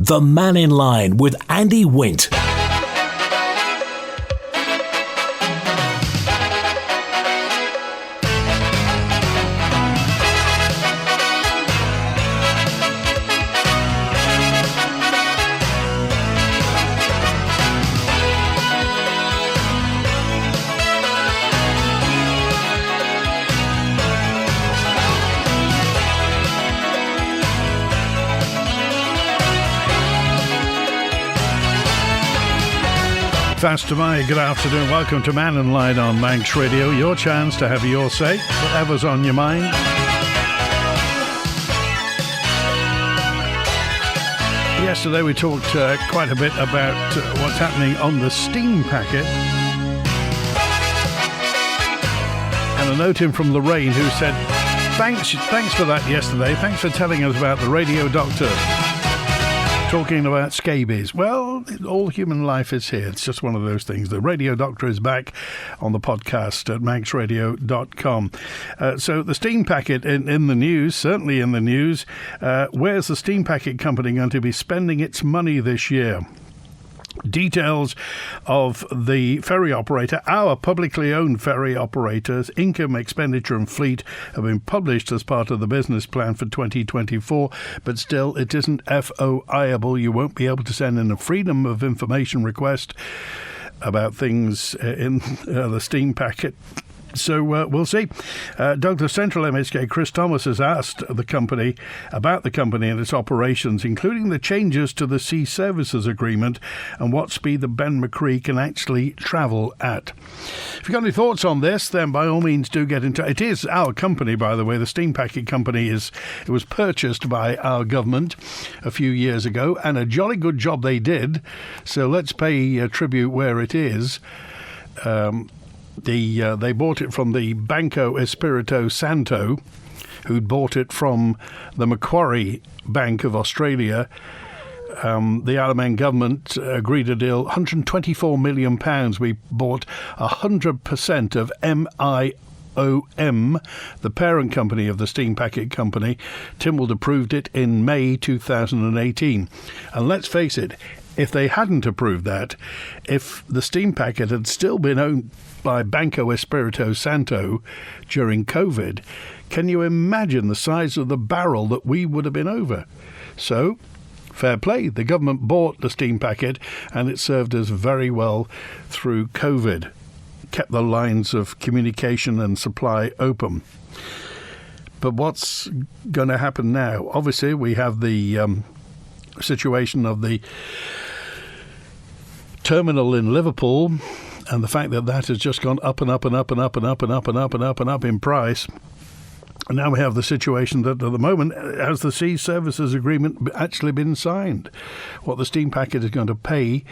The Mannin Line with Andy Wint. Fast to my good afternoon. Welcome to Mannin Line on Manx Radio. Your chance to have your say, whatever's on your mind. Yesterday we talked quite a bit about what's happening on the steam packet. And a note in from Lorraine who said, thanks for that yesterday. Thanks for telling us about the radio doctor talking about scabies. Well, all human life is here. It's just one of those things. The radio doctor is back on the podcast at manxradio.com. So the steam packet in the news, certainly in the news. Where's the steam packet company going to be spending its money this year? Details of the ferry operator, our publicly owned ferry operators, income, expenditure and fleet have been published as part of the business plan for 2024, but still it isn't FOI-able. You won't be able to send in a freedom of information request about things in the steam packet. So we'll see. Douglas Central MHK Chris Thomas has asked the company about the company and its operations, including the changes to the Sea Services Agreement and what speed the Ben McCree can actually travel at. If you've got any thoughts on this, then by all means do get in touch. It is our company, by the way. The Steam Packet Company it was purchased by our government a few years ago, and a jolly good job they did. So let's pay tribute where it is. They bought it from the Banco Espirito Santo, who'd bought it from the Macquarie Bank of Australia. The Isle of Man government agreed a deal, £124 million. We bought 100% of MIOM, the parent company of the Steam Packet Company. Tynwald approved it in May 2018. And let's face it, if they hadn't approved that, if the steam packet had still been owned by Banco Espirito Santo during COVID, can you imagine the size of the barrel that we would have been over? So, fair play. The government bought the steam packet and it served us very well through COVID. Kept the lines of communication and supply open. But what's going to happen now? Obviously, we have the situation of the terminal in Liverpool and the fact that that has just gone up and up and up and up and up and up and up and up and up in price. And now we have the situation that at the moment, has the Sea Services Agreement actually been signed? What the steam packet is going to pay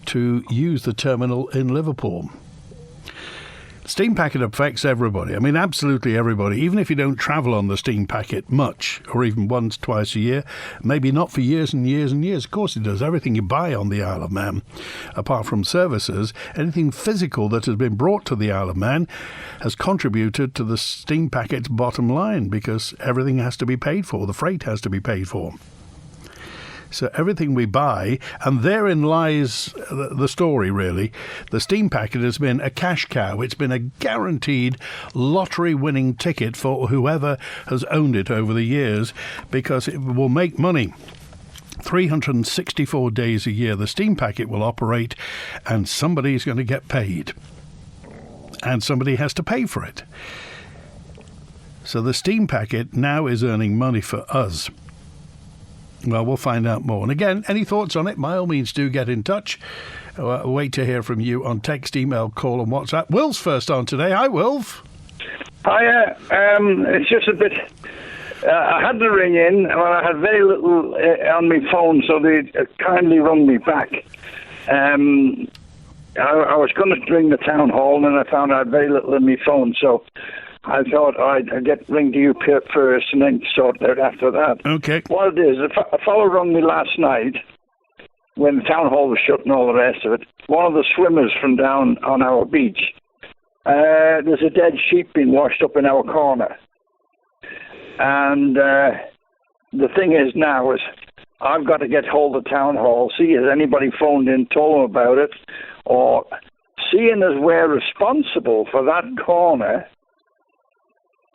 to use the terminal in Liverpool. Steam packet affects everybody. I mean, absolutely everybody. Even if you don't travel on the steam packet much, or even once, twice a year, maybe not for years and years and years. Of course it does. Everything you buy on the Isle of Man, apart from services, anything physical that has been brought to the Isle of Man has contributed to the steam packet's bottom line, because everything has to be paid for. The freight has to be paid for. So everything we buy, and therein lies the story, really. The steam packet has been a cash cow. It's been a guaranteed lottery-winning ticket for whoever has owned it over the years, because it will make money. 364 days a year the steam packet will operate, and somebody's going to get paid. And somebody has to pay for it. So the steam packet now is earning money for us. Well, we'll find out more. And again, any thoughts on it, by all means, do get in touch. I'll wait to hear from you on text, email, call and WhatsApp. Will's first on today. Hi, Wilf. Hiya. It's just a bit... I had to ring in, and I had very little on my phone, so they kindly rung me back. I was going to ring the town hall, and then I found I had very little on my phone, so... I thought I'd ring to you first and then sort it out after that. Okay. What it is, a fellow rang me last night when the town hall was shut and all the rest of it. One of the swimmers from down on our beach. There's a dead sheep being washed up in our corner. And the thing is now is I've got to get hold of town hall, see has anybody phoned in, told them about it, or seeing as we're responsible for that corner,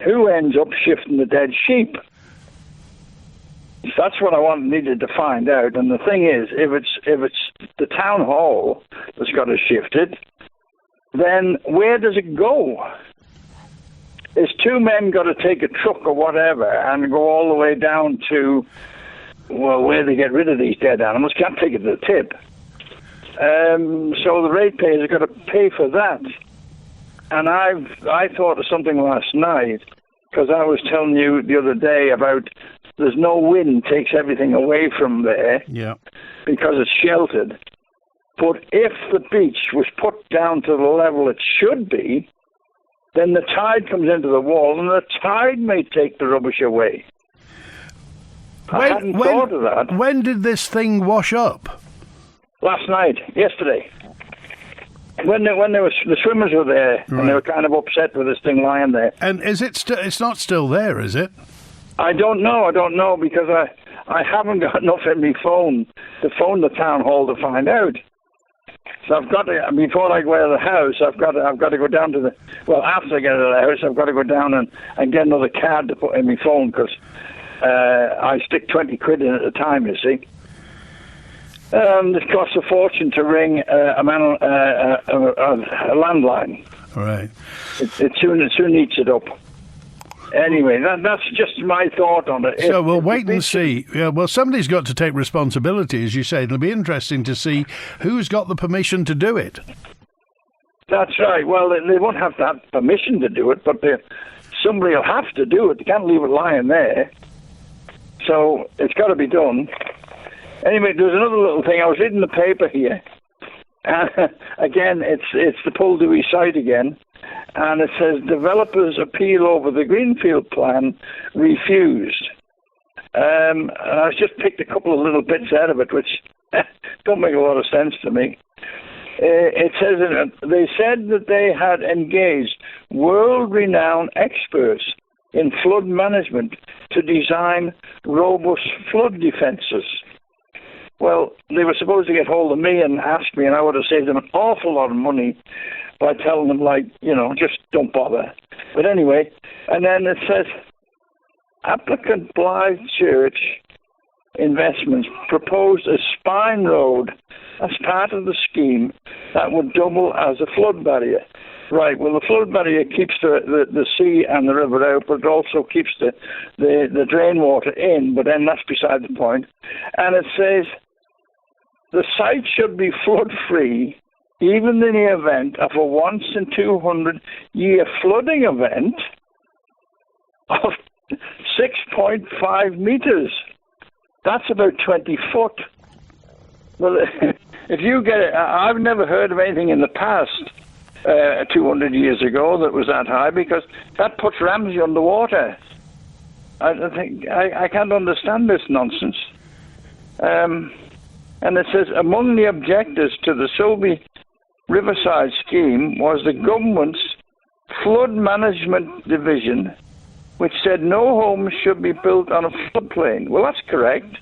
who ends up shifting the dead sheep? That's what needed to find out. And the thing is, if it's the town hall that's got to shift it, then where does it go? Is two men got to take a truck or whatever and go all the way down to, well, where they get rid of these dead animals? Can't take it to the tip. So the ratepayers have got to pay for that. And I thought of something last night, because I was telling you the other day about there's no wind takes everything away from there, because it's sheltered. But if the beach was put down to the level it should be, then the tide comes into the wall, and the tide may take the rubbish away. I hadn't thought of that. When did this thing wash up? Last night, yesterday. When there was, the swimmers were there, and they were kind of upset with this thing lying there. And is it? It's not still there, is it? I don't know, because I haven't got enough in my phone to phone the town hall to find out. So I've got to, before I go out of the house, I've got to go down to after I get out of the house, I've got to go down and get another card to put in my phone, because I stick 20 quid in at a time, you see. It costs a fortune to ring a landline. Right. It soon eats it up. Anyway, that's just my thought on it. So we'll wait and see. Yeah, well, somebody's got to take responsibility, as you say. It'll be interesting to see who's got the permission to do it. That's right. Well, they won't have to have permission to do it, but somebody will have to do it. They can't leave it lying there. So it's got to be done. Anyway, there's another little thing. I was reading the paper here. Again, it's the Puldewey site again. And it says developers appeal over the Greenfield plan refused. And I just picked a couple of little bits out of it, which don't make a lot of sense to me. It says they said that they had engaged world-renowned experts in flood management to design robust flood defences. Well, they were supposed to get hold of me and ask me, and I would have saved them an awful lot of money by telling them, just don't bother. But anyway, and then it says, applicant Blythe Church Investments proposed a spine road as part of the scheme that would double as a flood barrier. Right, well, the flood barrier keeps the sea and the river out, but it also keeps the drain water in, but then that's beside the point. And it says, the site should be flood-free even in the event of a once-in-200-year flooding event of 6.5 metres. That's about 20 foot. Well, if you get it, I've never heard of anything in the past 200 years ago that was that high, because that puts Ramsey underwater. I can't understand this nonsense. And it says, among the objectives to the Sulby Riverside scheme was the government's flood management division, which said no homes should be built on a floodplain. Well, that's correct.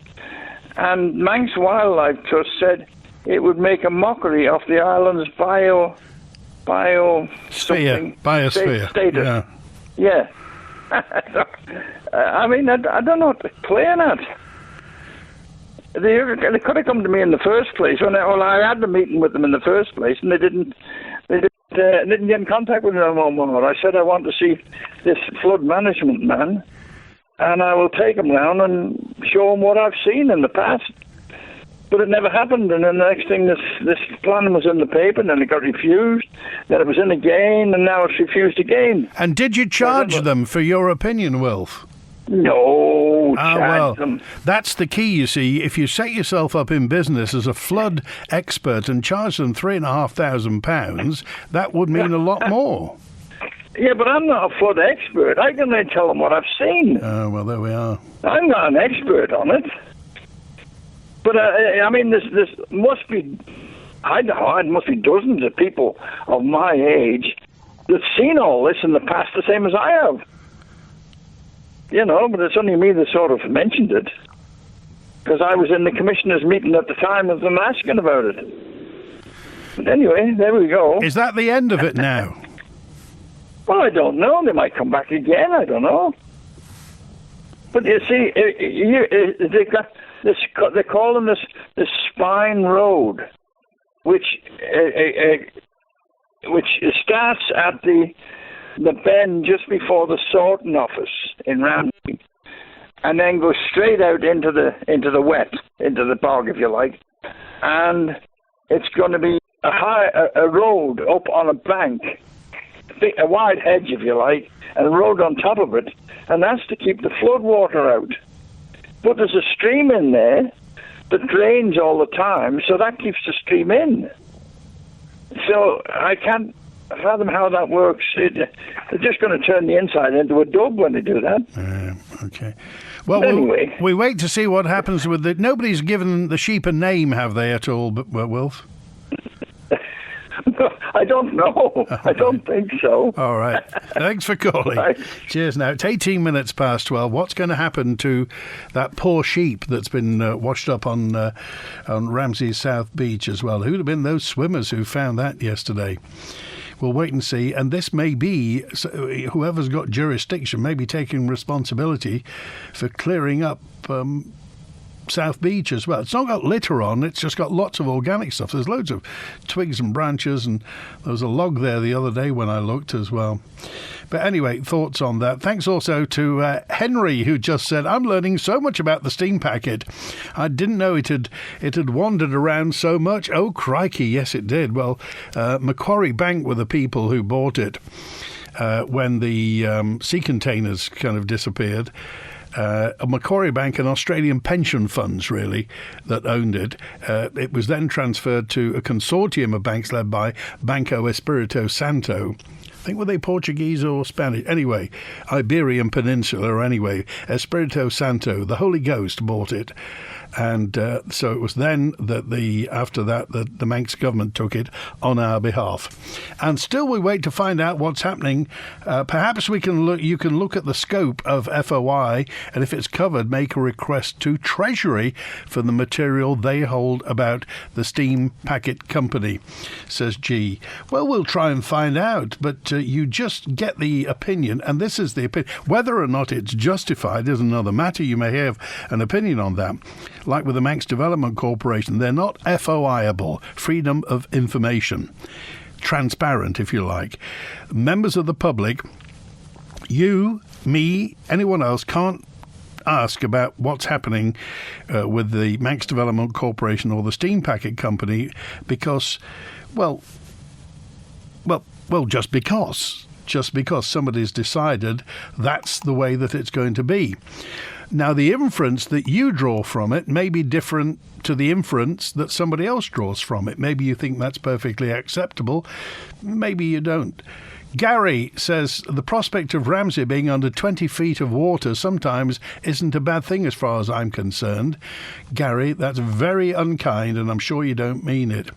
And Manx Wildlife Trust said it would make a mockery of the island's biosphere status. Yeah. I mean, I don't know what they're playing at. They could have come to me in the first place. I had the meeting with them in the first place, and they didn't get in contact with me no more. I said I want to see this flood management man, and I will take him round and show him what I've seen in the past. But it never happened, and then the next thing, this plan was in the paper, and then it got refused, then it was in again, and now it's refused again. And did you charge them for your opinion, Wilf? No, charge them. That's the key, you see. If you set yourself up in business as a flood expert and charge them £3,500, that would mean a lot more. Yeah, but I'm not a flood expert. How can I tell them what I've seen? Oh, well, there we are. I'm not an expert on it. But, I mean, this must be, I don't know, it must be dozens of people of my age that've seen all this in the past the same as I have. You know, but it's only me that sort of mentioned it. because I was in the commissioners' meeting at the time of them asking about it. But anyway, there we go. Is that the end of it now? Well, I don't know. They might come back again. I don't know. But you see, they're calling this the Spine Road, which starts at the bend just before the sorting office in Ramsey, and then goes straight out into the wet, into the bog, if you like, and it's going to be a road up on a bank, a wide hedge, if you like, and a road on top of it, and that's to keep the flood water out. But there's a stream in there that drains all the time, so that keeps the stream in. So I can't fathom how that works. They're just going to turn the inside into a dub when they do that. Okay. Well, anyway, we wait to see what happens with it. Nobody's given the sheep a name, have they, at all, Wilf? I don't know. I don't think so. All right. Thanks for calling. Right. Cheers now. It's 18 minutes past 12. What's going to happen to that poor sheep that's been washed up on Ramsey South Beach as well? Who'd have been those swimmers who found that yesterday? We'll wait and see. And this may be, whoever's got jurisdiction may be taking responsibility for clearing up South Beach as well. It's not got litter on, it's just got lots of organic stuff. There's loads of twigs and branches, and there was a log there the other day when I looked as well. But anyway, thoughts on that. Thanks also to Henry, who just said, I'm learning so much about the steam packet. I didn't know it had wandered around so much. Oh, crikey, yes, it did. Well, Macquarie Bank were the people who bought it when the sea containers kind of disappeared. Macquarie Bank and Australian pension funds, really, that owned it. It was then transferred to a consortium of banks led by Banco Espirito Santo. I think, were they Portuguese or Spanish? Anyway, Iberian Peninsula, or anyway, Espirito Santo, the Holy Ghost, bought it. And so it was then that after that the Manx government took it on our behalf. And still we wait to find out what's happening. Perhaps you can look at the scope of FOI, and if it's covered, make a request to Treasury for the material they hold about the steam packet company, says G. Well, we'll try and find out, but you just get the opinion, and this is the opinion. Whether or not it's justified is another matter. You may have an opinion on that. Like with the Manx Development Corporation, they're not FOI-able, freedom of information, transparent, if you like. Members of the public, you, me, anyone else can't ask about what's happening with the Manx Development Corporation or the steam packet company because, just because somebody's decided that's the way that it's going to be. Now, the inference that you draw from it may be different to the inference that somebody else draws from it. Maybe you think that's perfectly acceptable. Maybe you don't. Gary says the prospect of Ramsey being under 20 feet of water sometimes isn't a bad thing as far as I'm concerned. Gary, that's very unkind, and I'm sure you don't mean it.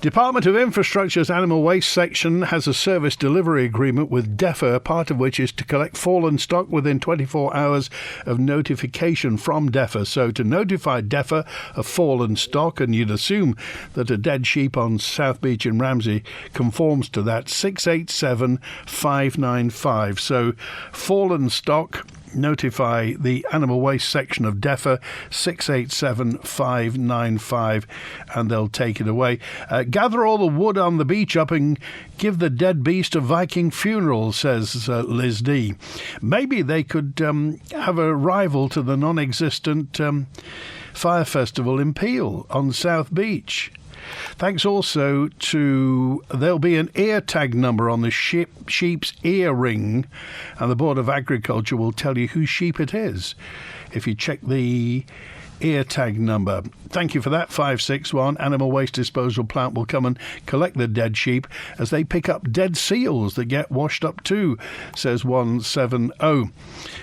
Department of Infrastructure's Animal Waste section has a service delivery agreement with DEFRA, part of which is to collect fallen stock within 24 hours of notification from DEFRA. So to notify DEFRA of fallen stock, and you'd assume that a dead sheep on South Beach in Ramsey conforms to that, 687-595. So fallen stock, notify the Animal Waste section of DEFRA, 687-595, and they'll take it away. Gather all the wood on the beach up and give the dead beast a Viking funeral, says Liz D. Maybe they could have a rival to the non-existent fire festival in Peel on South Beach. Thanks also to, there'll be an ear tag number on the sheep's ear ring, and the Board of Agriculture will tell you whose sheep it is if you check the ear tag number. Thank you for that. 561 Animal Waste Disposal Plant will come and collect the dead sheep as they pick up dead seals that get washed up too, says 170.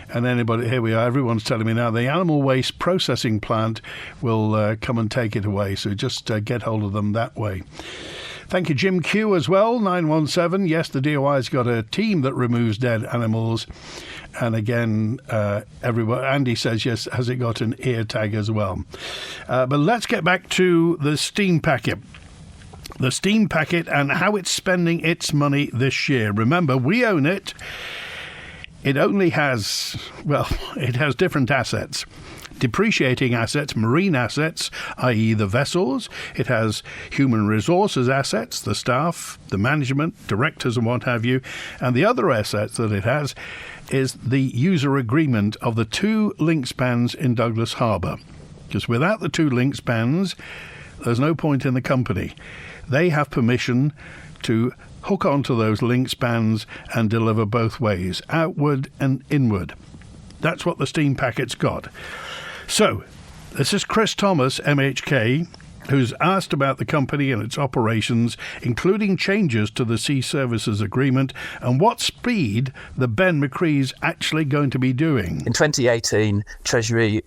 And anybody, here we are, everyone's telling me now the Animal Waste Processing Plant will come and take it away, so just get hold of them that way. Thank you, Jim Q, as well, 917. Yes, the DOI's got a team that removes dead animals And again, everyone, Andy says, yes, has it got an ear tag as well? But let's get back to the steam packet. The steam packet and how it's spending its money this year. Remember, we own it. It only has, it has different assets. Depreciating assets, marine assets, i.e. the vessels. It has human resources assets, the staff, the management, directors and what have you. And the other assets that it has is the user agreement of the 2 link spans in Douglas Harbour. Because without the 2 link spans, there's no point in the company. They have permission to hook onto those link spans and deliver both ways, outward and inward. That's what the steam packet's got. So, this is Chris Thomas, MHK, who's asked about the company and its operations, including changes to the Sea Services Agreement and what speed the Ben McCree's actually going to be doing. In 2018, Treasury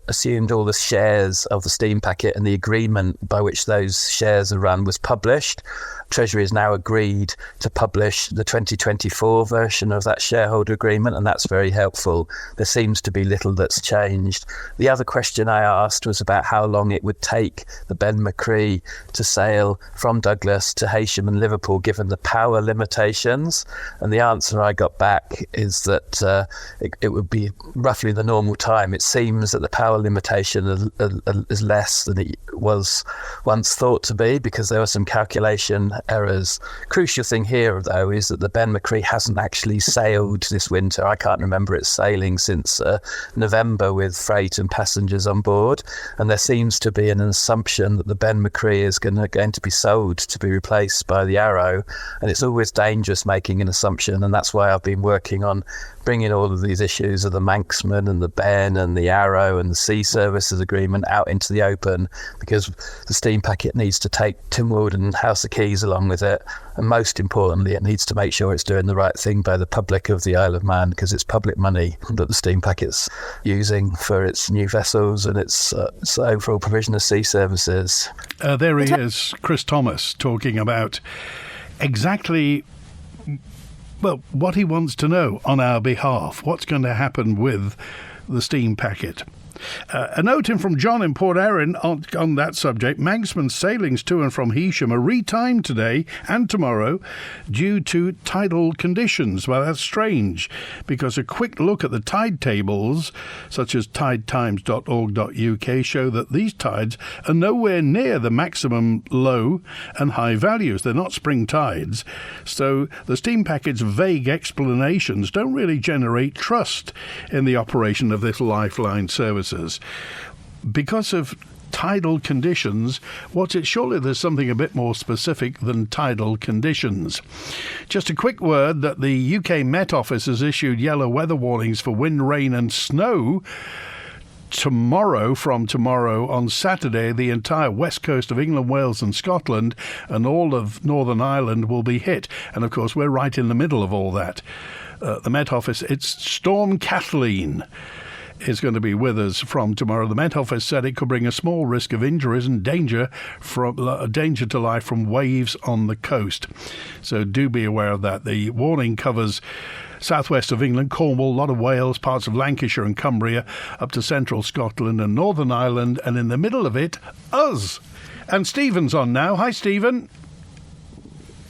assumed all the shares of the steam packet, and the agreement by which those shares are run was published. Treasury has now agreed to publish the 2024 version of that shareholder agreement, and that's very helpful. There seems to be little that's changed. The other question I asked was about how long it would take the Ben McCree to sail from Douglas to Heysham and Liverpool, given the power limitations. And the answer I got back is that it would be roughly the normal time. It seems that the power limitation is less than it was once thought to be, because there were some calculation errors. Crucial thing here, though, is that the Ben McCree hasn't actually sailed this winter. I can't remember it sailing since November with freight and passengers on board, and there seems to be an assumption that the Ben McCree is going to be sold to be replaced by the Arrow, and it's always dangerous making an assumption, and that's why I've been working on bringing all of these issues of the Manxman and the Ben and the Arrow and the Sea Services Agreement out into the open, because the steam packet needs to take Tynwald and House of Keys along with it, and most importantly it needs to make sure it's doing the right thing by the public of the Isle of Man, because it's public money that the steam packet's using for its new vessels and its overall provision of sea services. There he is, Chris Thomas, talking about exactly what he wants to know on our behalf. What's going to happen with the steam packet? A note in from John in Port Erin on that subject. Manxman's sailings to and from Heysham are retimed today and tomorrow due to tidal conditions. Well, that's strange, because a quick look at the tide tables, such as tidetimes.org.uk, show that these tides are nowhere near the maximum low and high values. They're not spring tides. So the steam packet's vague explanations don't really generate trust in the operation of this lifeline service. Because of tidal conditions, surely there's something a bit more specific than tidal conditions. Just a quick word that the UK Met Office has issued yellow weather warnings for wind, rain and snow from tomorrow on Saturday. The entire west coast of England, Wales and Scotland and all of Northern Ireland will be hit. And of course, we're right in the middle of all that. The Met Office, it's Storm Kathleen is going to be with us from tomorrow. The Met Office said it could bring a small risk of injuries and danger to life from waves on the coast. So do be aware of that. The warning covers southwest of England, Cornwall, a lot of Wales, parts of Lancashire and Cumbria, up to central Scotland and Northern Ireland, and in the middle of it, us. And Stephen's on now. Hi, Stephen.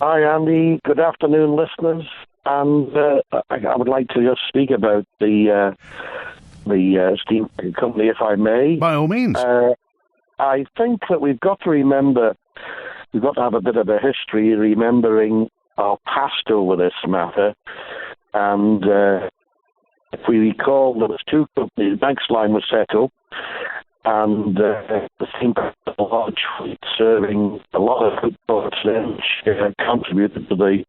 Hi, Andy. Good afternoon, listeners. And I would like to just speak about the steam company, if I may. By all means. I think that we've got to have a bit of a history, remembering our past over this matter. And if we recall, there was 2 companies. Mannin Line was set up, and the steam packet large fleet serving a lot of good ports and contributed to the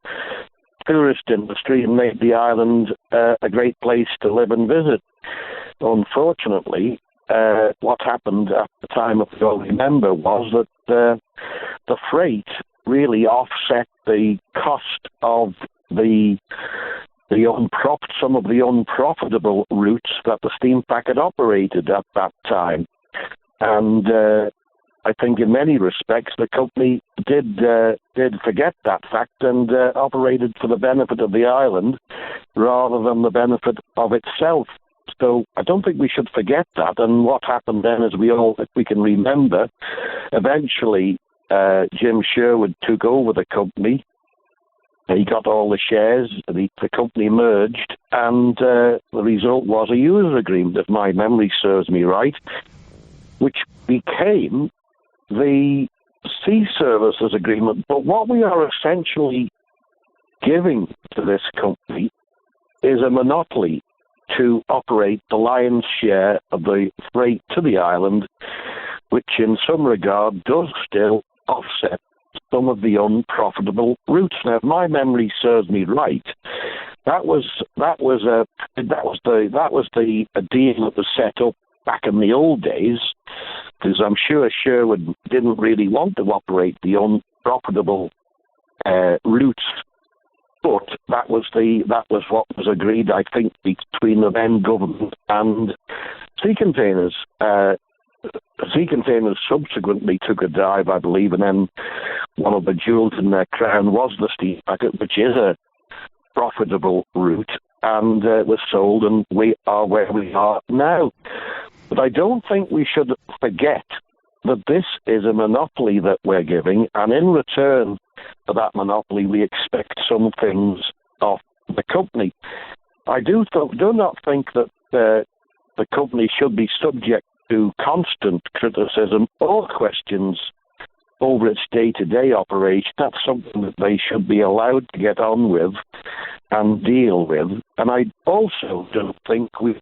tourist industry and made the island a great place to live and visit. Unfortunately, what happened at the time, if you all remember, was that the freight really offset the cost of some of the unprofitable routes that the steam packet operated at that time. And I think in many respects the company did forget that fact and operated for the benefit of the island rather than the benefit of itself. So I don't think we should forget that. And what happened then, as if we can remember, eventually Jim Sherwood took over the company. He got all the shares, the company merged, and the result was a user agreement, if my memory serves me right, which became the Sea Services Agreement. But what we are essentially giving to this company is a monopoly to operate the lion's share of the freight to the island, which in some regard does still offset some of the unprofitable routes. Now, if my memory serves me right, that was a deal that was set up back in the old days, because I'm sure Sherwood didn't really want to operate the unprofitable routes. But that was what was agreed, I think, between the then government and Sea Containers. Sea Containers subsequently took a dive, I believe, and then one of the jewels in their crown was the steam packet, which is a profitable route, and was sold, and we are where we are now. But I don't think we should forget that this is a monopoly that we're giving, and in return for that monopoly, we expect some things of the company. I do not think that the company should be subject to constant criticism or questions over its day-to-day operation. That's something that they should be allowed to get on with and deal with. And I also don't think we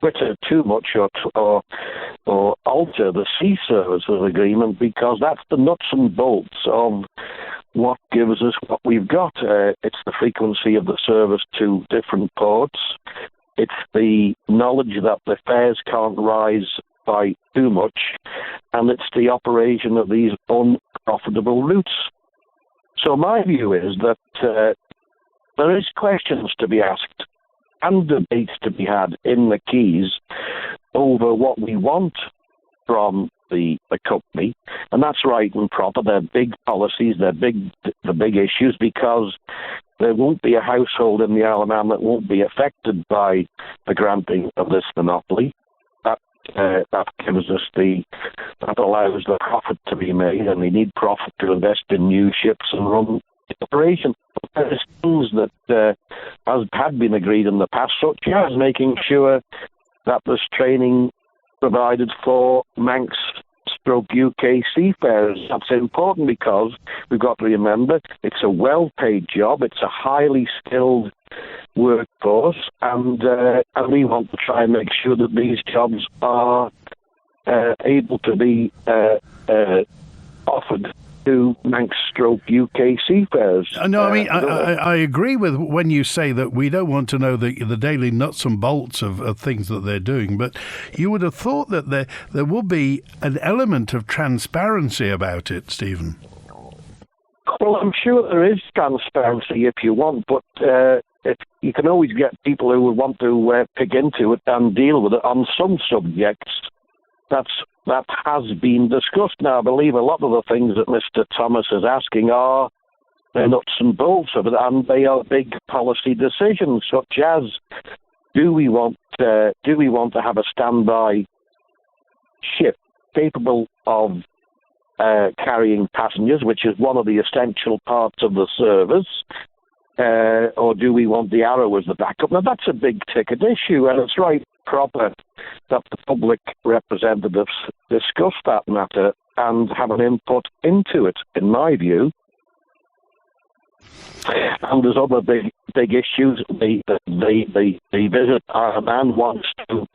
twitter too much or alter the Sea Services Agreement, because that's the nuts and bolts of what gives us what we've got. It's the frequency of the service to different ports. It's the knowledge that the fares can't rise by too much, and it's the operation of these unprofitable routes. So my view is that there is questions to be asked and debates to be had in the Keys over what we want from the company, and that's right and proper. They're big policies, the big issues, because there won't be a household in the Isle of Man that won't be affected by the granting of this monopoly. That gives us that allows the profit to be made, and we need profit to invest in new ships and run the operation. But there's things that had been agreed in the past, such as making sure that there's training provided for Manx/UK seafarers. That's important because we've got to remember it's a well-paid job, it's a highly skilled workforce, and we want to try and make sure that these jobs are able to be offered to Manx/UK seafarers. No, I mean, I agree with when you say that we don't want to know the daily nuts and bolts of things that they're doing, but you would have thought that there would be an element of transparency about it, Stephen. Well, I'm sure there is transparency if you want, but you can always get people who would want to pick into it and deal with it on some subjects. That has been discussed. Now, I believe a lot of the things that Mr. Thomas is asking are the nuts and bolts of it, and they are big policy decisions, such as do we want to have a standby ship capable of carrying passengers, which is one of the essential parts of the service, or do we want the Arrow as the backup? Now, that's a big-ticket issue, and it's right proper that the public representatives discuss that matter and have an input into it, in my view. And there's other big issues. The Visit Isle of Man wants to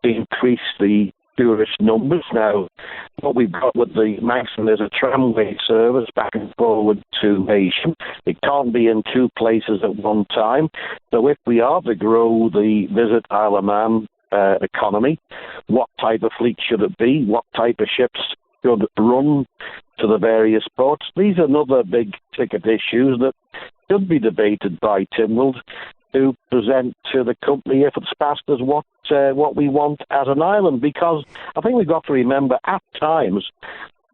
increase the tourist numbers. Now, what we've got with the Maxim is a tramway service back and forward to Asia. It can't be in two places at one time. So if we are to grow the Visit Isle of Man economy, what type of fleet should it be? What type of ships should run to the various ports? These are another big ticket issues that should be debated by Tynwald. to present to the company if it's passed as what we want as an island. Because I think we've got to remember at times,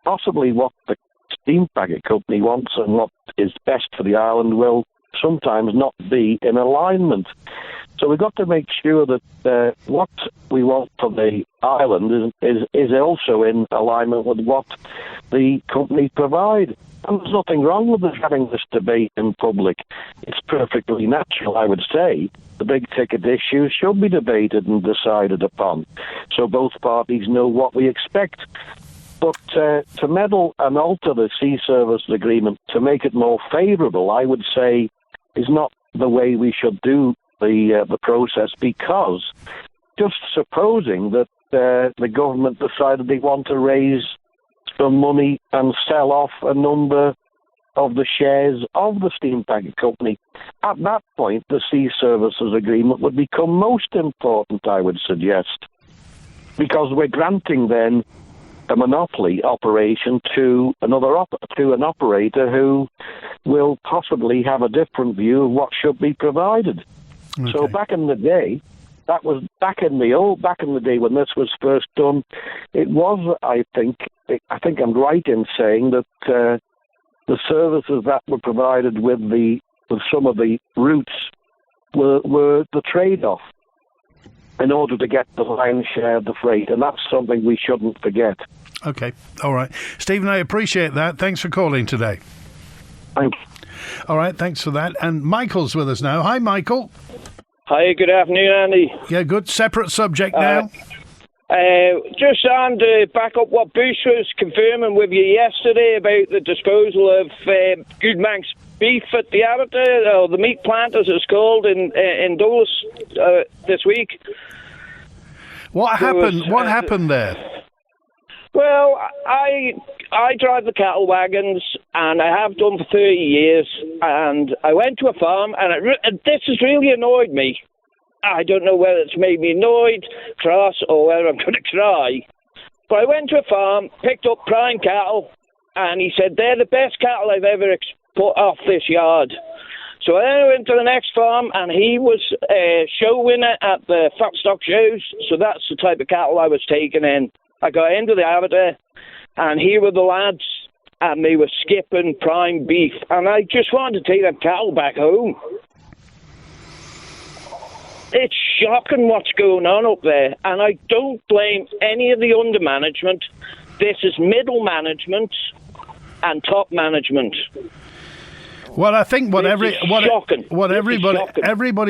possibly what the steam packet company wants and what is best for the island will sometimes not be in alignment. So we've got to make sure that what we want for the island is also in alignment with what the company provide. And there's nothing wrong with us having this debate in public. It's perfectly natural, I would say. The big ticket issues should be debated and decided upon, so both parties know what we expect. But to meddle and alter the sea service agreement to make it more favourable, I would say, is not the way we should do the process, because just supposing that the government decided they want to raise some money and sell off a number of the shares of the steam packet company, at that point the sea services agreement would become most important, I would suggest, because we're granting then a monopoly operation to an operator who will possibly have a different view of what should be provided. Okay. So back in the day, that was back in the day when this was first done. It was, I think I'm right in saying that the services that were provided with some of the routes were the trade-off in order to get the lion's share of the freight, and that's something we shouldn't forget. Okay, all right. Stephen, I appreciate that. Thanks for calling today. Thanks. All right, thanks for that. And Michael's with us now. Hi, Michael. Hi, good afternoon, Andy. Yeah, good. Separate subject now. Just on to back up what Bruce was confirming with you yesterday about the disposal of Goodman's beef at the abattoir, or the meat plant as it's called, in Dulles this week. What happened? What happened there? Well, I drive the cattle wagons, and I have done for 30 years, and I went to a farm, and this has really annoyed me. I don't know whether it's made me annoyed, cross, or whether I'm going to cry. But I went to a farm, picked up prime cattle, and he said, they're the best cattle I've ever put off this yard. So I went to the next farm, and he was a show winner at the fat stock shows, so that's the type of cattle I was taking in. I got into the abattoir, and here were the lads, and they were skipping prime beef, and I just wanted to take that cattle back home. It's shocking what's going on up there, and I don't blame any of the under-management. This is middle management and top management. Well, I think everybody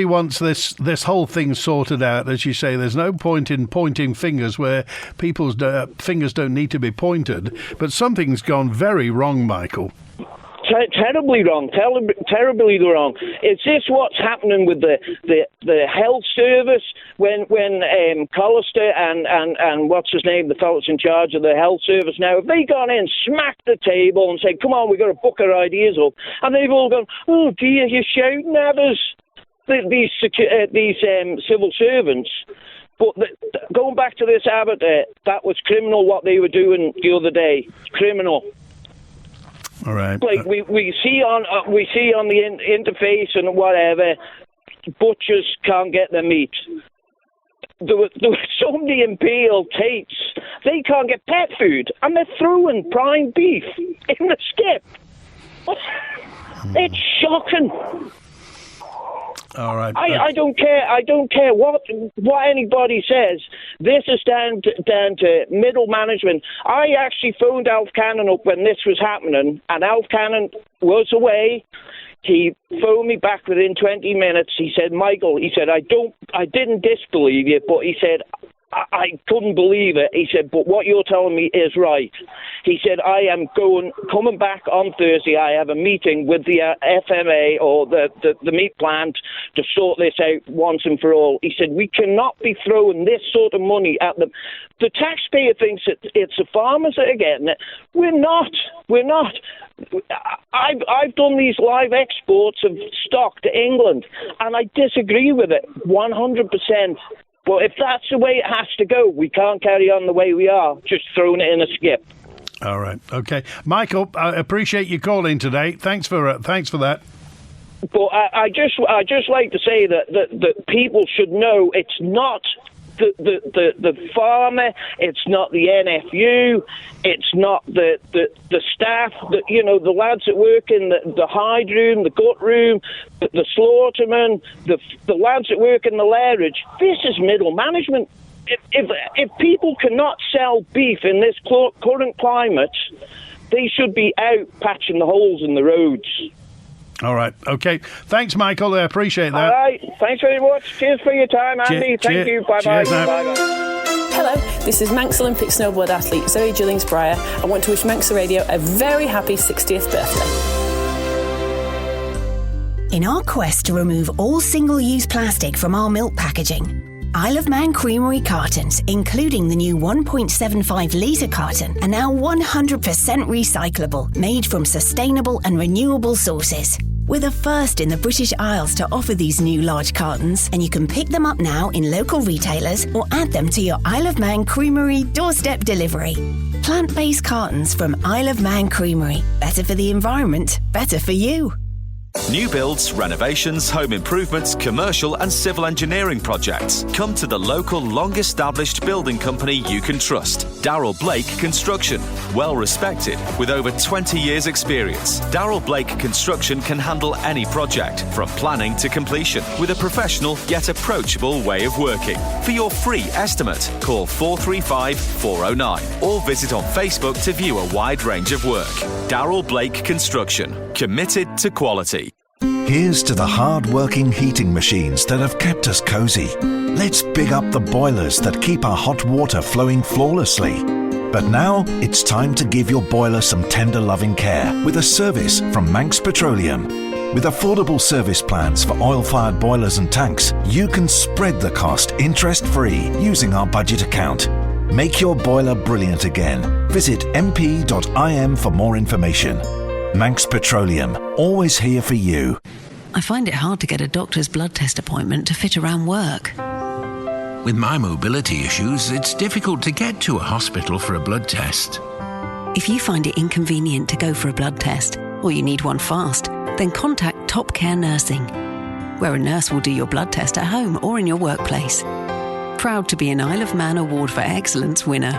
wants this whole thing sorted out. As you say, there's no point in pointing fingers where people's fingers don't need to be pointed. But something's gone very wrong, Michael. Terribly wrong. Terribly wrong. Is this what's happening with the health service when Collister and what's his name, the fellas in charge of the health service now, have they gone in, smacked the table and said, come on, we've got to book our ideas up, and they've all gone, oh dear, you're shouting at us, these civil servants. But going back to this abattoir, that was criminal what they were doing the other day. It's criminal. All right. Like we see on the interface and whatever, butchers can't get their meat. There were so many imperial Tates, they can't get pet food, and they're throwing prime beef in the skip. It's shocking. All right. I don't care. I don't care what anybody says. This is down to middle management. I actually phoned Alf Cannon up when this was happening, and Alf Cannon was away. He phoned me back within 20 minutes. He said, Michael, he said, I didn't disbelieve you, but he said, I couldn't believe it. He said, but what you're telling me is right. He said, I am coming back on Thursday. I have a meeting with the FMA or the meat plant to sort this out once and for all. He said, we cannot be throwing this sort of money at them. The taxpayer thinks it's the farmers that are getting it. We're not. I've done these live exports of stock to England, and I disagree with it 100%. Well, if that's the way it has to go, we can't carry on the way we are, just throwing it in a skip. All right. Okay. Michael, I appreciate you calling today. Thanks for that. But I just like to say that people should know it's not the farmer, it's not the NFU, it's not the staff, the lads that work in the hide room, the gut room, the slaughtermen, the lads that work in the lairage. This is middle management. If people cannot sell beef in this current climate, they should be out patching the holes in the roads. All right. Okay. Thanks, Michael. I appreciate that. All right. Thanks very much. Cheers for your time, Andy. Thank you. Bye-bye. Bye-bye. Hello, this is Manx Olympic snowboard athlete Zoe Gillings-Breyer. I want to wish Manx Radio a very happy 60th birthday. In our quest to remove all single-use plastic from our milk packaging, Isle of Man Creamery cartons, including the new 1.75 litre carton, are now 100% recyclable, made from sustainable and renewable sources. We're the first in the British Isles to offer these new large cartons, and you can pick them up now in local retailers or add them to your Isle of Man Creamery doorstep delivery. Plant-based cartons from Isle of Man Creamery. Better for the environment, better for you. New builds, renovations, home improvements, commercial and civil engineering projects. Come to the local, long-established building company you can trust. Darrell Blake Construction. Well respected, with over 20 years' experience. Darrell Blake Construction can handle any project, from planning to completion, with a professional yet approachable way of working. For your free estimate, call 435 409 or visit on Facebook to view a wide range of work. Darrell Blake Construction. Committed to quality. Here's to the hard-working heating machines that have kept us cosy. Let's big up the boilers that keep our hot water flowing flawlessly. But now it's time to give your boiler some tender loving care with a service from Manx Petroleum. With affordable service plans for oil-fired boilers and tanks, you can spread the cost interest-free using our budget account. Make your boiler brilliant again. Visit mp.im for more information. Manx Petroleum, always here for you. I find it hard to get a doctor's blood test appointment to fit around work. With my mobility issues, it's difficult to get to a hospital for a blood test. If you find it inconvenient to go for a blood test, or you need one fast, then contact Top Care Nursing, where a nurse will do your blood test at home or in your workplace. Proud to be an Isle of Man Award for Excellence winner.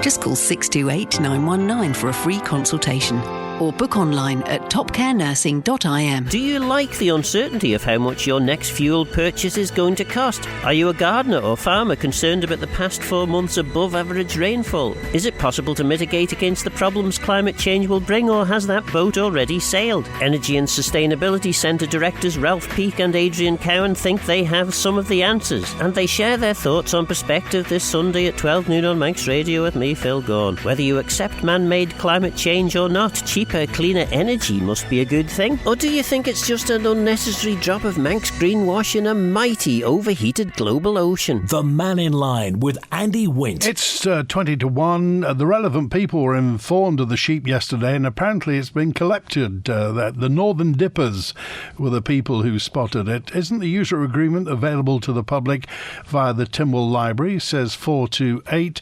Just call 628 919 for a free consultation, or book online at topcarenursing.im. Do you like the uncertainty of how much your next fuel purchase is going to cost? Are you a gardener or farmer concerned about the past 4 months above average rainfall? Is it possible to mitigate against the problems climate change will bring, or has that boat already sailed? Energy and Sustainability Centre directors Ralph Peake and Adrian Cowan think they have some of the answers, and they share their thoughts on Perspective this Sunday at 12 noon on Manx Radio with me, Phil Gaughan. Whether you accept man-made climate change or not, cheaper, cleaner energy must be a good thing? Or do you think it's just an unnecessary drop of Manx greenwash in a mighty overheated global ocean? The Mannin Line with Andy Wint. It's 20 to 1. The relevant people were informed of the sheep yesterday, and apparently it's been collected. The Northern Dippers were the people who spotted it. Isn't the user agreement available to the public via the Tynwald Library? Says 428.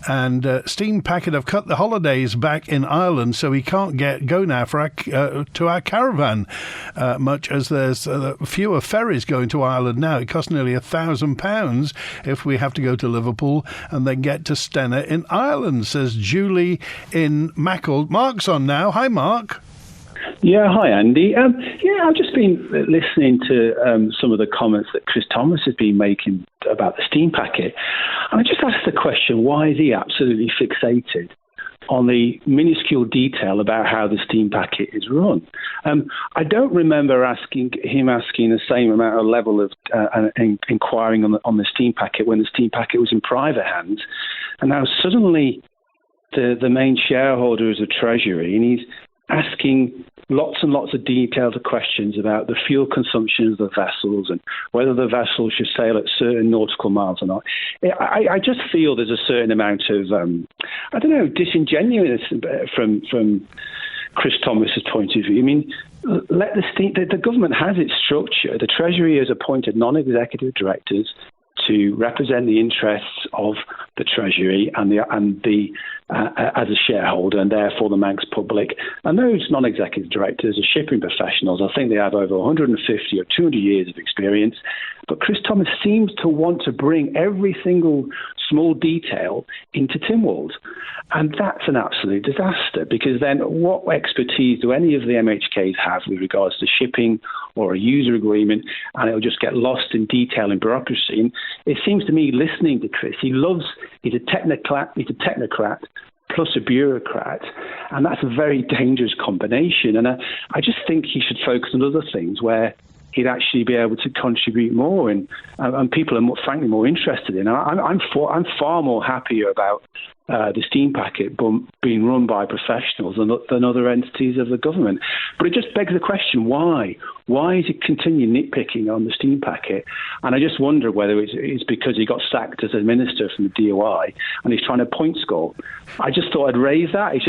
And Steam Packet have cut the holidays back in Ireland, so we can't go now for to our caravan, much as there's fewer ferries going to Ireland now. It costs nearly £1,000 if we have to go to Liverpool and then get to Stena in Ireland, says Julie in Mackle. Mark's on now. Hi, Mark. Yeah, hi, Andy. I've just been listening to some of the comments that Chris Thomas has been making about the steam packet. And I just asked the question, why is he absolutely fixated on the minuscule detail about how the steam packet is run? I don't remember him asking the same amount of level of inquiring on the steam packet when the steam packet was in private hands. And now suddenly the main shareholder is a Treasury, and he's asking lots and lots of detailed questions about the fuel consumption of the vessels and whether the vessels should sail at certain nautical miles or not. I just feel there's a certain amount of, disingenuousness from Chris Thomas's point of view. I mean, the government has its structure. The Treasury has appointed non-executive directors to represent the interests of the Treasury and the as a shareholder, and therefore the Manx public. And those non-executive directors are shipping professionals. I think they have over 150 or 200 years of experience. But Chris Thomas seems to want to bring every single small detail into Tynwald. And that's an absolute disaster, because then what expertise do any of the MHKs have with regards to shipping or a user agreement? And it'll just get lost in detail and bureaucracy. And it seems to me, listening to Chris, he's a technocrat plus a bureaucrat, and that's a very dangerous combination. And I just think he should focus on other things where he'd actually be able to contribute more, and people are frankly more interested in. I'm far more happier about the steam packet being run by professionals than other entities of the government. But it just begs the question, why? Why is he continue nitpicking on the steam packet? And I just wonder whether it's because he got sacked as a minister from the DOI and he's trying to point score. I just thought I'd raise that. It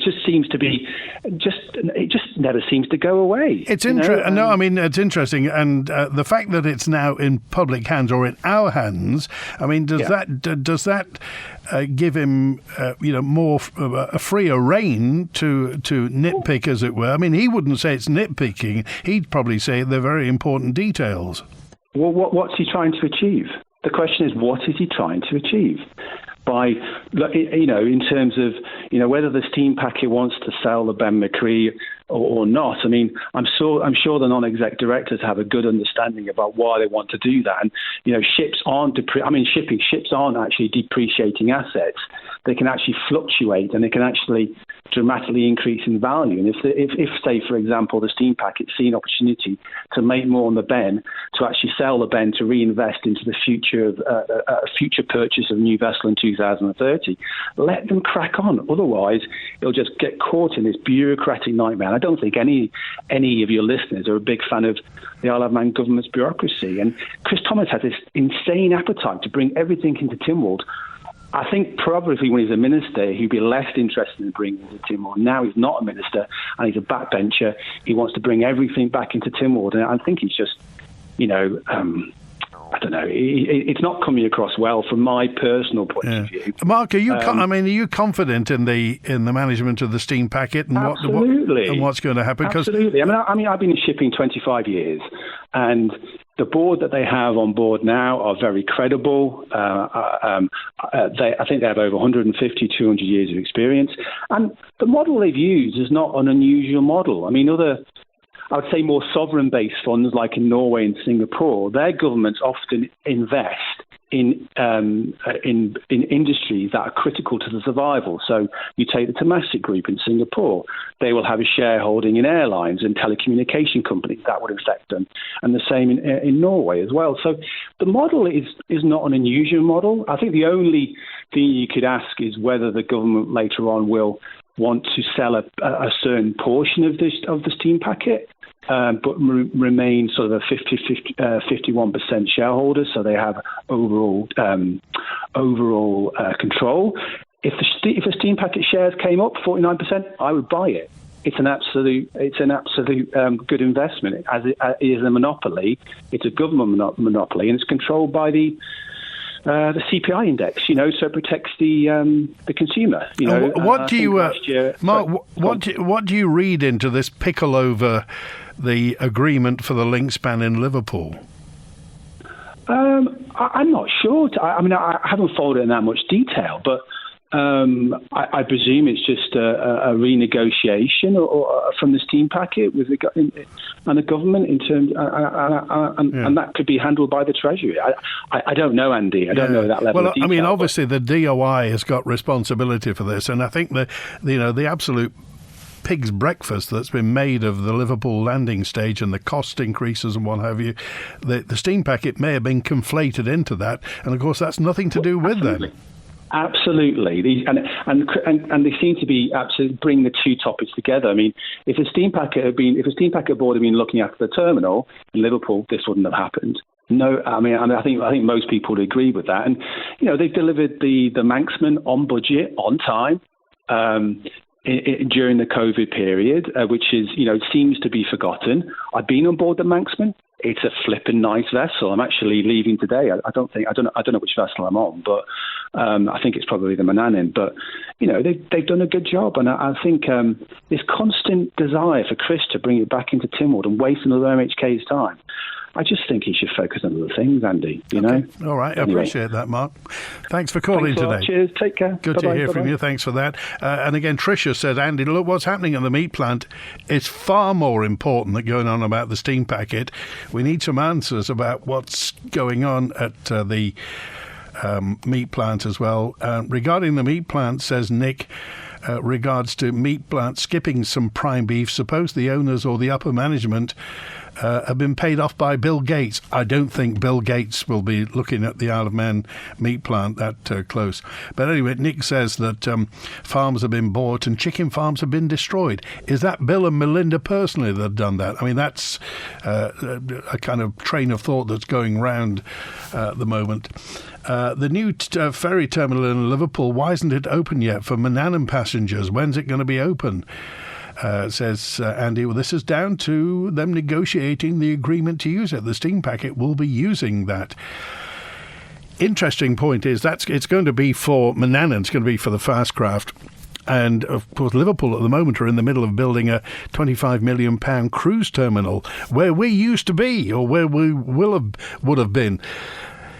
just seems to be it just never seems to go away. It's interesting. No, I mean, it's interesting, and the fact that it's now in public hands or in our hands. I mean, does that give him more a freer rein to nitpick, as it were? I mean, he wouldn't say it's nitpicking. He'd probably say they're very important details. Well, what's he trying to achieve? The question is, what is he trying to achieve? By, in terms of, whether the steam packet wants to sell the Ben McCree or not. I mean, I'm sure the non-exec directors have a good understanding about why they want to do that. And, ships aren't actually depreciating assets. They can actually fluctuate, and they can actually dramatically increase in value. And if say, for example, the steam packet see an opportunity to make more on the Ben, to actually sell the Ben to reinvest into the future of future purchase of a new vessel in 2030, let them crack on. Otherwise, it'll just get caught in this bureaucratic nightmare. I don't think any of your listeners are a big fan of the Isle of Man government's bureaucracy. And Chris Thomas has this insane appetite to bring everything into Tynwald. I think probably when he's a minister, he'd be less interested in bringing it to Tynwald. Now he's not a minister and he's a backbencher. He wants to bring everything back into Tynwald. And I think he's just, I don't know. It's not coming across well from my personal point of view. Mark, are you confident in the management of the steam packet and what's going to happen? Absolutely. I mean, I've been in shipping 25 years, and the board that they have on board now are very credible. I think they have over 150, 200 years of experience. And the model they've used is not an unusual model. I mean, I would say more sovereign-based funds like in Norway and Singapore, their governments often invest in industries that are critical to the survival. So you take the Temasek Group in Singapore, they will have a shareholding in airlines and telecommunication companies. That would affect them. And the same in Norway as well. So the model is not an unusual model. I think the only thing you could ask is whether the government later on will want to sell a certain portion of the steam packet, but remain sort of a 51% shareholder, so they have overall control. If the steam packet shares came up 49%, I would buy it. It's an absolute good investment. As it is a monopoly, it's a government monopoly, and it's controlled by the CPI index, so it protects the consumer. What do you, Mark? What do you read into this pickle over the agreement for the link span in Liverpool? I'm not sure. I haven't followed it in that much detail, but I presume it's just a renegotiation or from the steam packet with the government in terms, and that could be handled by the Treasury. I don't know, Andy. I don't know that level of detail. Well, I mean, obviously the DOI has got responsibility for this, and I think the absolute pig's breakfast that's been made of the Liverpool landing stage and the cost increases and what have you, the steam packet may have been conflated into that, and of course that's nothing to do with them. Absolutely, and they seem to be absolutely bring the two topics together. I mean, if the steam packet board had been looking after the terminal in Liverpool, this wouldn't have happened. No, I think most people would agree with that. And they've delivered the Manxman on budget, on time, during the COVID period, which is seems to be forgotten. I've been on board the Manxman. it's a flipping nice vessel. I'm actually leaving today. I don't know which vessel I'm on, but I think it's probably the Mannin. But they've done a good job, and I think this constant desire for Chris to bring it back into Tynwald and waste another MHK's time. I just think he should focus on other things, Andy. You know. All right, I appreciate that, Mark. Thanks for calling today. Cheers. Take care. Good to hear from you. Thanks for that. And again, Tricia said, Andy, look, what's happening at the meat plant is far more important than going on about the steam packet. We need some answers about what's going on at the meat plant as well. Regarding the meat plant, says Nick, regards to meat plant skipping some prime beef, suppose the owners or the upper management have been paid off by Bill Gates. I don't think Bill Gates will be looking at the Isle of Man meat plant that close. But anyway, Nick says that farms have been bought and chicken farms have been destroyed. Is that Bill and Melinda personally that have done that? I mean, that's a kind of train of thought that's going round at the moment. The new ferry terminal in Liverpool, why isn't it open yet for Mannin passengers? When's it going to be open? Says Andy, well, this is down to them negotiating the agreement to use it. The steam packet will be using that. Interesting point is it's going to be for Mannin, it's going to be for the fast craft. And, of course, Liverpool at the moment are in the middle of building a £25 million cruise terminal where we used to be, or where we would have been.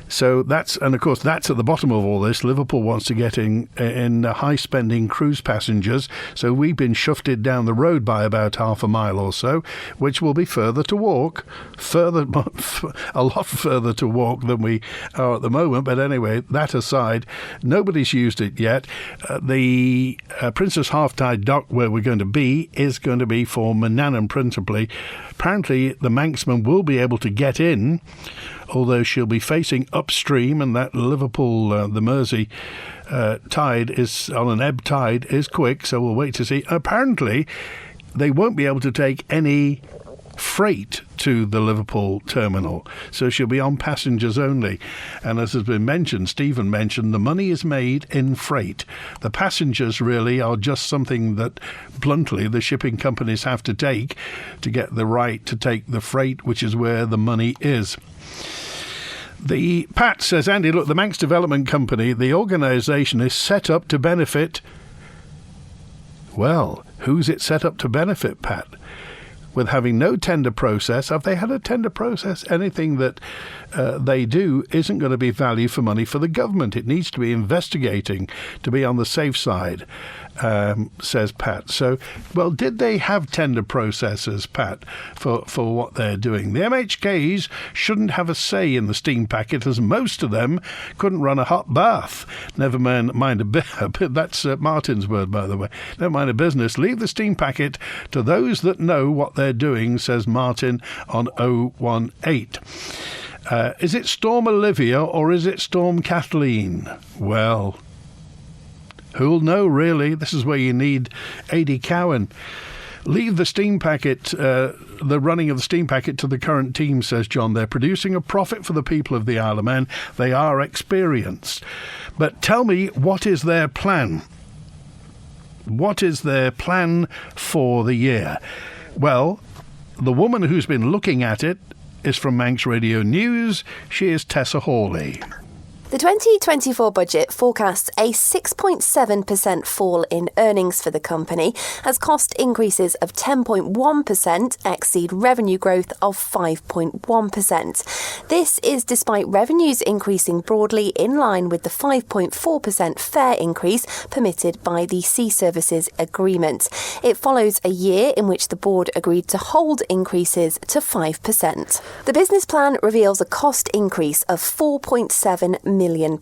So that's at the bottom of all this. Liverpool wants to get in high-spending cruise passengers, so we've been shifted down the road by about half a mile or so, which will be further to walk, a lot further to walk than we are at the moment. But anyway, that aside, nobody's used it yet. The Princess Half-Tide dock where we're going to be is going to be for Mannin principally. Apparently, the Manxman will be able to get in, although she'll be facing upstream, and that Liverpool, the Mersey tide is on an ebb tide, is quick, so we'll wait to see. Apparently, they won't be able to take any freight to the Liverpool terminal, so she'll be on passengers only. And as has been mentioned, Stephen mentioned, the money is made in freight. The passengers really are just something that, bluntly, the shipping companies have to take to get the right to take the freight, which is where the money is. The Pat says, Andy, look, the Manx Development Company, the organisation is set up to benefit. Well, who's it set up to benefit, Pat? With having no tender process, have they had a tender process? Anything that they do isn't going to be value for money for the government. It needs to be investigating to be on the safe side, says Pat. So, well, did they have tender processes, Pat, for what they're doing? The MHKs shouldn't have a say in the steam packet, as most of them couldn't run a hot bath. Never mind a bit. That's Martin's word, by the way. Never mind a business. Leave the steam packet to those that know what they're doing, says Martin on 018. Is it Storm Olivia or is it Storm Kathleen? Well, who'll know, really? This is where you need A.D. Cowan. Leave the steam packet, the running of the steam packet to the current team, says John. They're producing a profit for the people of the Isle of Man. They are experienced. But tell me, what is their plan? What is their plan for the year? Well, the woman who's been looking at it is from Manx Radio News. She is Tessa Hawley. The 2024 budget forecasts a 6.7% fall in earnings for the company as cost increases of 10.1% exceed revenue growth of 5.1%. This is despite revenues increasing broadly in line with the 5.4% fare increase permitted by the Sea Services Agreement. It follows a year in which the board agreed to hold increases to 5%. The business plan reveals a cost increase of £4.7 million,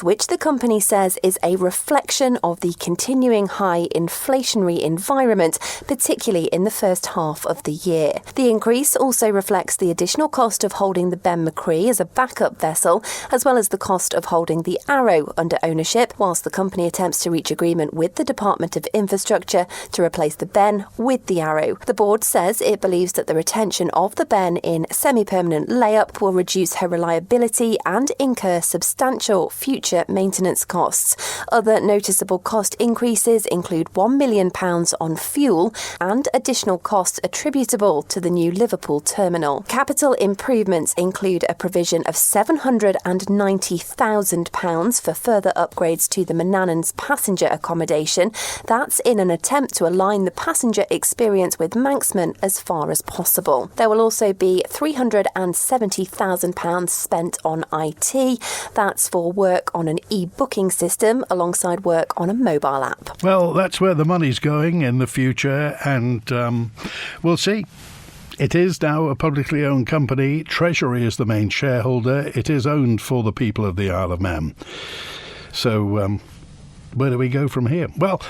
which the company says is a reflection of the continuing high inflationary environment, particularly in the first half of the year. The increase also reflects the additional cost of holding the Ben Macree as a backup vessel, as well as the cost of holding the Arrow under ownership, whilst the company attempts to reach agreement with the Department of Infrastructure to replace the Ben with the Arrow. The board says it believes that the retention of the Ben in semi-permanent layup will reduce her reliability and incur substantial substantial future maintenance costs. Other noticeable cost increases include £1 million on fuel and additional costs attributable to the new Liverpool terminal. Capital improvements include a provision of £790,000 for further upgrades to the Mannan's passenger accommodation. That's in an attempt to align the passenger experience with Manxmen as far as possible. There will also be £370,000 spent on IT. That's for work on an e-booking system alongside work on a mobile app. Well, that's where the money's going in the future, and we'll see. It is now a publicly owned company. Treasury is the main shareholder. It is owned for the people of the Isle of Man. So where do we go from here? Well,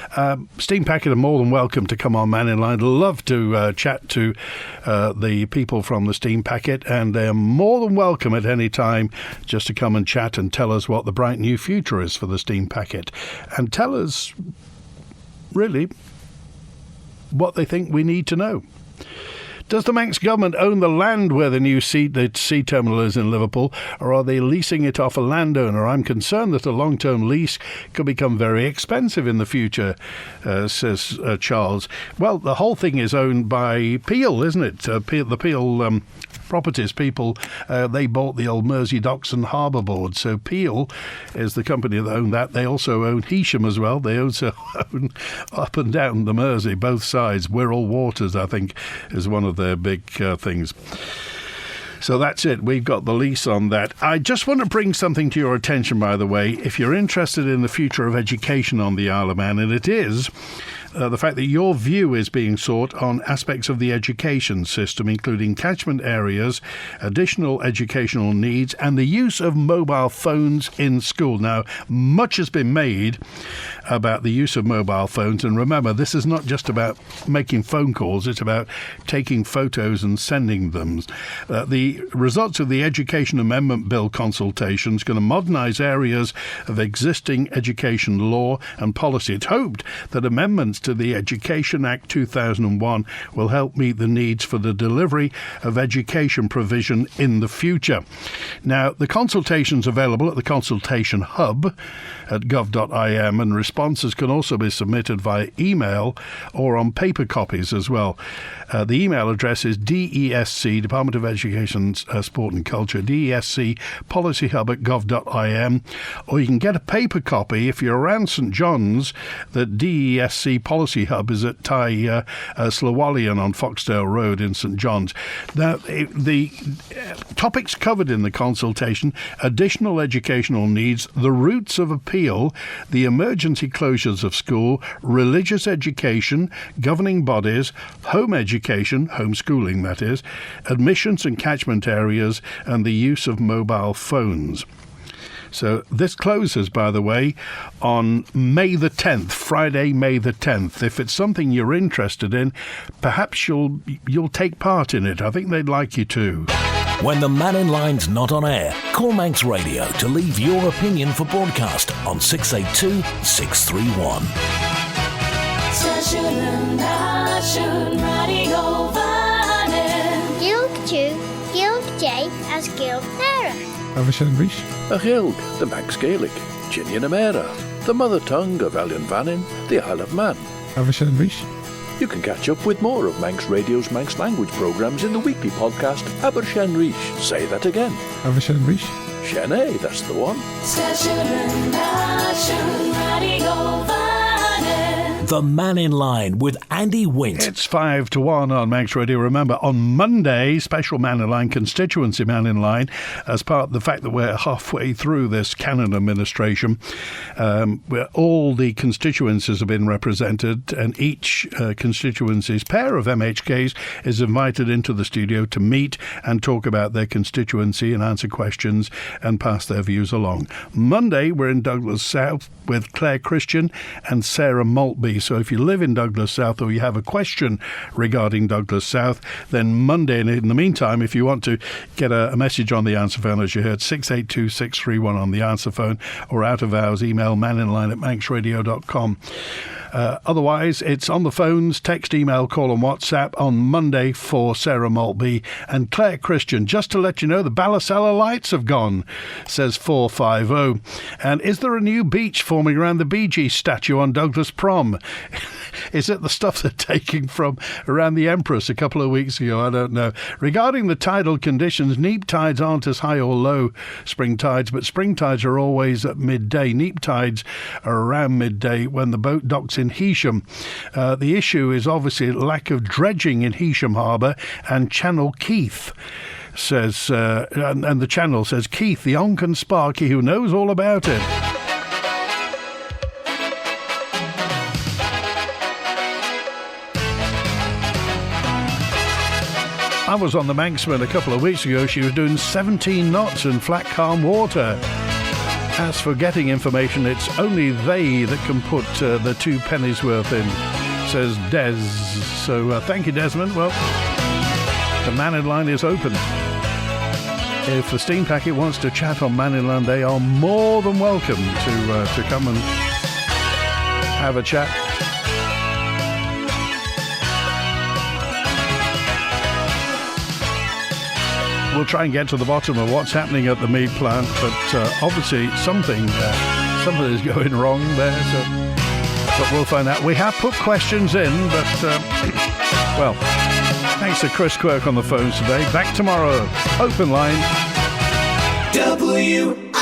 Steam Packet are more than welcome to come on Mannin Line. Love to chat to the people from the Steam Packet, and they're more than welcome at any time just to come and chat and tell us what the bright new future is for the Steam Packet, and tell us really what they think we need to know. Does the Manx government own the land where the new sea terminal is in Liverpool, or are they leasing it off a landowner? I'm concerned that a long-term lease could become very expensive in the future, says Charles. Well, the whole thing is owned by Peel, isn't it? The Peel Properties people, they bought the old Mersey Docks and Harbour Board. So Peel is the company that own that. They also own Heysham as well. They also own up and down the Mersey, both sides. Wirral Waters, I think, is one of their big things. So that's it. We've got the lease on that. I just want to bring something to your attention, by the way. If you're interested in the future of education on the Isle of Man, and it is, the fact that your view is being sought on aspects of the education system, including catchment areas, additional educational needs, and the use of mobile phones in school. Now, much has been made about the use of mobile phones, and remember, this is not just about making phone calls, it's about taking photos and sending them. The results of the Education Amendment Bill consultation is going to modernise areas of existing education law and policy. It's hoped that amendments to the Education Act 2001 will help meet the needs for the delivery of education provision in the future. Now, the consultation's available at the Consultation Hub at gov.im, and responses can also be submitted via email or on paper copies as well. The email address is DESC, Department of Education, Sport and Culture, DESC Policy Hub at gov.im, or you can get a paper copy if you're around St John's. The DESC Policy Hub is at Tai Slawalian on Foxdale Road in St John's. Now, the topics covered in the consultation: additional educational needs, the routes of appeal, the emergency closures of school, religious education, governing bodies, home education, homeschooling that is, admissions and catchment areas, and the use of mobile phones. So this closes, by the way, on May the 10th, Friday, May the 10th. If it's something you're interested in, perhaps you'll take part in it. I think they'd like you to. When the Mannin Line's not on air, call Manx Radio to leave your opinion for broadcast on 682 631. A Gilg, the Manx Gaelic, Ginian Amera, the mother tongue of Elian Vannin, the Isle of Man. You can catch up with more of Manx Radio's Manx language programmes in the weekly podcast Abershen Rish. Say that again. Shene, that's the one. The Mannin Line with Andy Wint. It's 5 to 1 on Manx Radio. Remember, on Monday, special Mannin Line, constituency Mannin Line, as part of the fact that we're halfway through this canon administration, where all the constituencies have been represented, and each constituency's pair of MHKs is invited into the studio to meet and talk about their constituency and answer questions and pass their views along. Monday, we're in Douglas South with Claire Christian and Sarah Maltby. So if you live in Douglas South or you have a question regarding Douglas South, then Monday, and in the meantime, if you want to get a message on the answer phone, as you heard, 682 631 on the answer phone, or out of hours, email manninline@manxradio.com. Otherwise, it's on the phones, text, email, call and WhatsApp on Monday for Sarah Maltby and Claire Christian. Just to let you know, the Ballasalla lights have gone, says 450. And is there a new beach forming around the Bee Gees statue on Douglas Prom? Is it the stuff they're taking from around the Empress a couple of weeks ago? I don't know. Regarding the tidal conditions, neap tides aren't as high or low spring tides, but spring tides are always at midday. Neap tides are around midday when the boat docks in Heysham. The issue is obviously lack of dredging in Heysham Harbour and Channel Keith. Says and the channel says Keith, the Onken Sparky who knows all about it. I was on the Manxman a couple of weeks ago. She was doing 17 knots in flat, calm water. As for getting information, it's only they that can put the 2 pennies worth in, says Des. So thank you, Desmond. Well, the Mannin Line is open. If the Steam Packet wants to chat on Mannin Line, they are more than welcome to come and have a chat. We'll try and get to the bottom of what's happening at the meat plant, but obviously something is going wrong there. But we'll find out. We have put questions in, but well, thanks to Chris Quirk on the phones today. Back tomorrow. Open line. WINT.